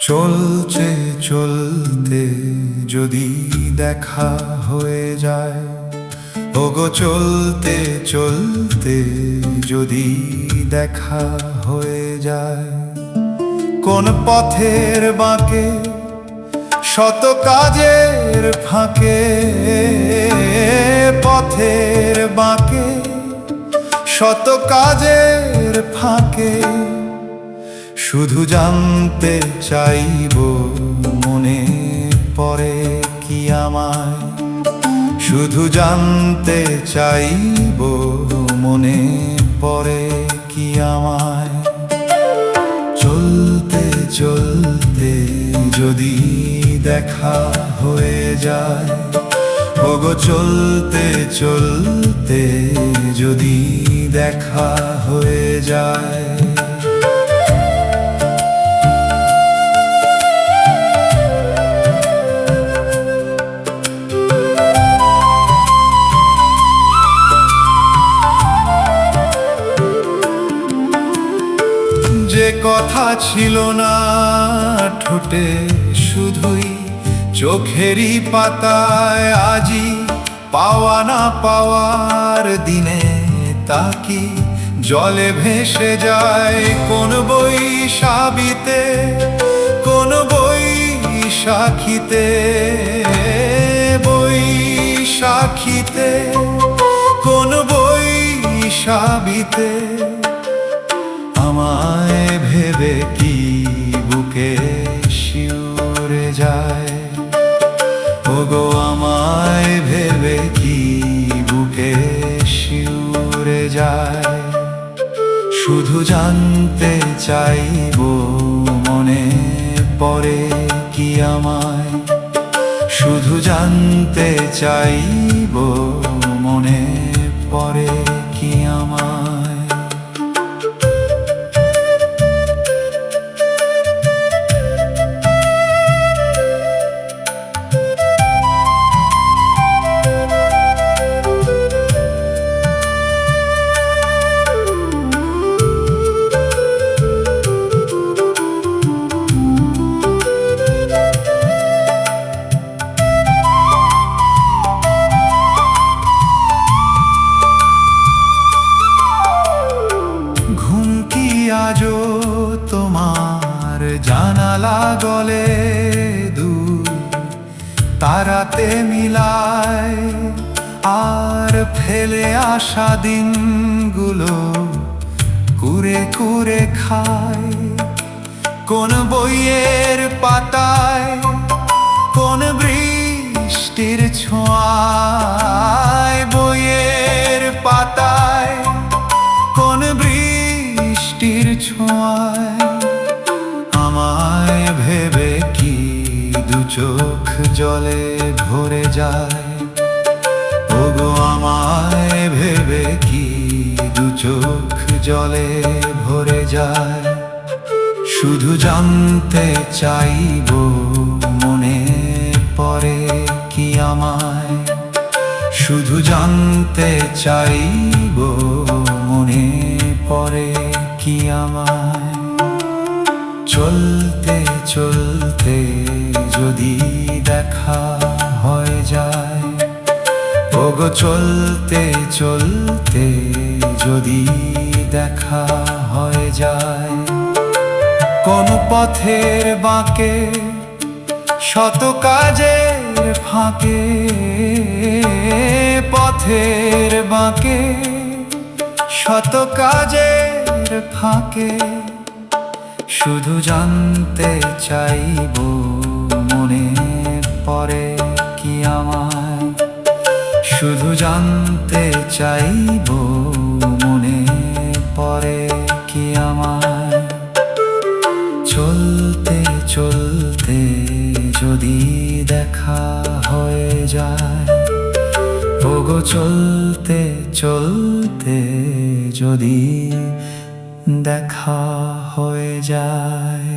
চলছে চলতে যদি দেখা হয়ে যায়, ওগো চলতে চলতে যদি দেখা হয়ে যায়, কোন পথের বাঁকে শত কাজের ফাঁকে, পথের বাঁকে শত কাজের ফাঁকে, শুধু জানতে চাইব মনে পড়ে কি আমায়, শুধু জানতে চাইব মনে পড়ে কি আমায়। চলতে চলতে যদি দেখা হয়ে যায়, ওগো চলতে চলতে যদি দেখা হয়ে যায়। যে কথা ছিল না ঠোঁটে শুধুই চোখেরই পাতায়, আজই পাওয়া না পাওয়ার দিনে তা কি জলে ভেসে যায়। কোন বৈশাখীতে, কোন বৈশাখীতে, বৈশাখীতে, কোন বৈশাখীতে আমায় ভেবে কি বুকে শিউরে যায়, ওগো আমায় ভেবে কি বুকে শিউরে যায়। শুধু জানতে চাইব মনে পড়ে কি আমায়, শুধু জানতে চাইব মনে পড়ে কি আমায়। আজও তোমার জানালা গলে দূর তারাতে মিলায়, আর ফেলে আসা দিনগুলো কুরে কুরে খায়। কোন বইয়ের পাতায়, কোন বৃষ্টির ছোঁয়ায়, বইয়ের পাতায় কোন বৃষ্টির ছোঁয়ায় আমায় ভেবে কি দু চোখ জলে ভরে যায়, ওগো আমায় ভেবে কি দু চোখ জলে ভরে যায়। শুধু জানতে চাইব মনে পড়ে কি আমায়, শুধু জানতে চাইব মনে পড়ে কি আমায়। চলতে চলতে যদি দেখা হয়ে যায়, ওগো চলতে চলতে যদি দেখা হয়ে যায়, কোন পথের বাঁকে শত কাজের ফাঁকে, পথের বাঁকে শত কাজের ফাঁকে, শুধু জানতে চাইব মনে পড়ে কি আমায়, শুধু জানতে চাইব মনে পড়ে কি আমায়। চলতে চলতে যদি দেখা হয়ে যায়, ওগো চলতে চলতে যদি দেখা হয়ে যায়।